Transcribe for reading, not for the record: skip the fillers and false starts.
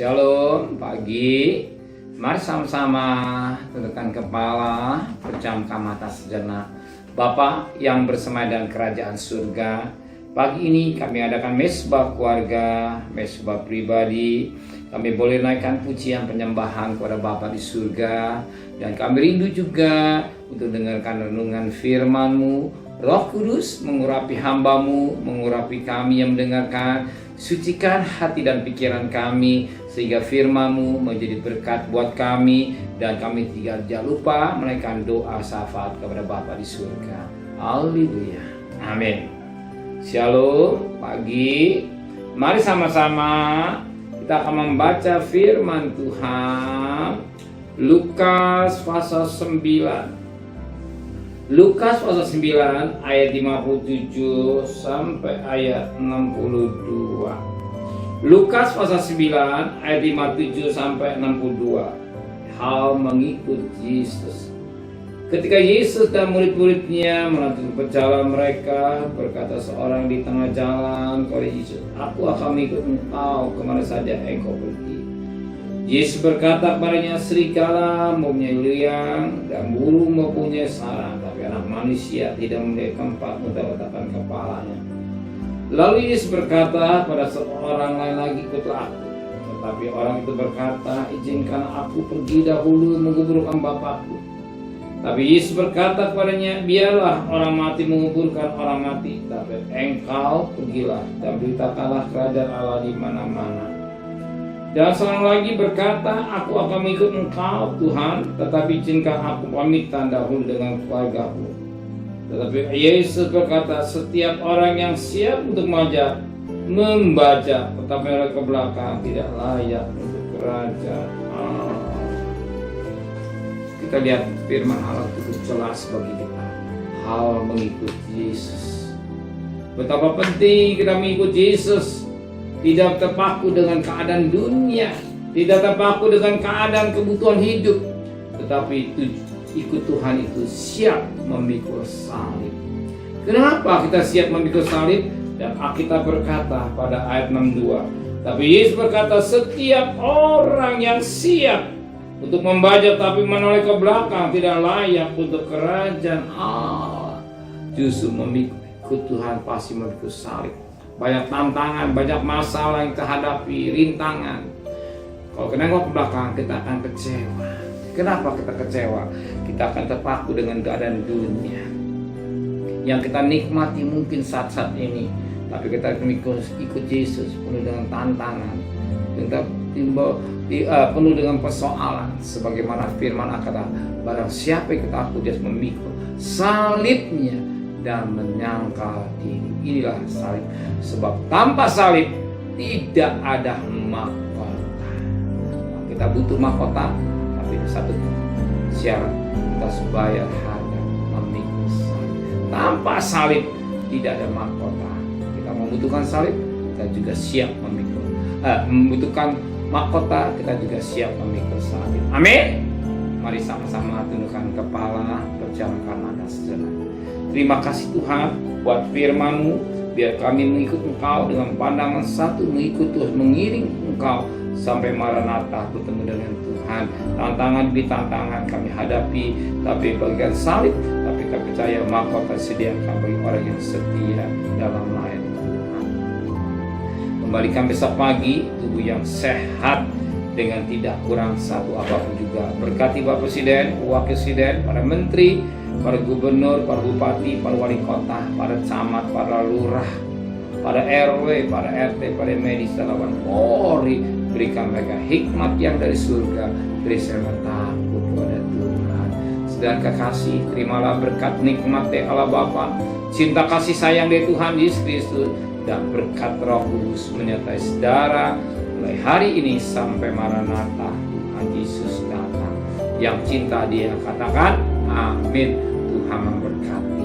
Shalom, pagi. Mari sama-sama tundukkan kepala, pejamkan mata sejenak. Bapa yang bersemai dan kerajaan surga, pagi ini kami adakan mesbah keluarga, mesbah pribadi. Kami boleh naikkan pujian penyembahan kepada Bapa di surga. Dan kami rindu juga untuk dengarkan renungan firman-Mu. Roh Kudus mengurapi hamba-Mu, mengurapi kami yang mendengarkan. Sucikan hati dan pikiran kami sehingga firman-Mu menjadi berkat buat kami, dan kami tidak lupa menaikkan doa syafaat kepada Bapa di surga. Haleluya. Amin. Shalom, pagi. Mari sama-sama kita akan membaca firman Tuhan. Lukas pasal 9. Lukas pasal 9 ayat 57 sampai ayat 62. Lukas pasal 9 ayat 57 sampai 62. Hal mengikut Yesus. Ketika Yesus dan murid-muridnya melanjutkan perjalanan mereka, berkata seorang di tengah jalan kepada Yesus, "Aku akan mengikut engkau kemana saja engkau pergi." Yesus berkata kepadanya, "Serigala mempunyai liang dan burung mempunyai sarang, tapi anak manusia tidak memiliki tempat untuk meletakkan kepalanya." Lalu Yesus berkata pada seorang lain lagi, "Ikutlah aku." Tetapi orang itu berkata, "Izinkan aku pergi dahulu menguburkan Bapakku." Tapi Yesus berkata kepadanya, "Biarlah orang mati menguburkan orang mati, tapi engkau pergilah dan beritakanlah kerajaan Allah di mana-mana." Dan seorang lagi berkata, "Aku akan mengikut engkau Tuhan, tetapi izinkan aku pamitan dahulu dengan keluargaku." Tetapi Yesus berkata, "Setiap orang yang siap untuk membaca, tetapi orang ke belakang tidak layak untuk kerajaan Allah." Kita lihat firman Allah cukup jelas bagi kita. Hal mengikut Yesus. Betapa penting kita mengikut Yesus. Tidak terpaku dengan keadaan dunia, tidak terpaku dengan keadaan kebutuhan hidup, tetapi ikut Tuhan itu siap memikul salib. Kenapa kita siap memikul salib? Dan Alkitab berkata pada ayat 62, tapi Yesus berkata, "Setiap orang yang siap untuk membaca tapi menoleh ke belakang tidak layak untuk kerajaan Allah." Justru memikul Tuhan pasti memikul salib. Banyak tantangan, banyak masalah yang kita hadapi, rintangan. Kalau kita nengok ke belakang, kita akan kecewa. Kenapa kita kecewa? Kita akan terpaku dengan keadaan dunia yang kita nikmati mungkin saat-saat ini, tapi kita ikut Yesus penuh dengan tantangan, kita penuh dengan persoalan. Sebagaimana firman kata, barang siapa yang kita aku, dia memikul salibnya dan menyangkal diri. Inilah salib. Sebab tanpa salib tidak ada mahkota. Kita butuh mahkota, tapi satu syarat, kita harus bayar harga memikul salib. Tanpa salib tidak ada mahkota. Kita membutuhkan salib, kita juga siap memikul. Membutuhkan mahkota, kita juga siap memikul salib. Amin. Mari sama-sama tundukkan kepala, pejamkan mata sejenak. Terima kasih Tuhan buat firman-Mu, biar kami mengikut Engkau dengan pandangan satu, mengikut Tuhan, mengiring Engkau sampai Maranatha bertemu dengan Tuhan. Tantangan demi tantangan kami hadapi, tapi bagian salib, tapi kami percaya mahkota sediakan bagi orang yang setia dalam melayani Tuhan. Kembalikan besok pagi tubuh yang sehat dengan tidak kurang satu apapun juga. Berkati Bapak Presiden, Wakil Presiden, para menteri, para gubernur, para bupati, para wali kota, para camat, para lurah, para RW, para RT, para medis, relawan Polri. Berikan mereka hikmat yang dari surga, beri mereka takut kepada Tuhan. Saudara kekasih, terimalah berkat nikmat dari Allah Bapa, cinta kasih sayang dari Tuhan Yesus Kristus, dan berkat Roh Kudus menyertai saudara mulai hari ini sampai Maranatha Tuhan Yesus datang. Yang cinta dia katakan amin. Tuhan memberkati.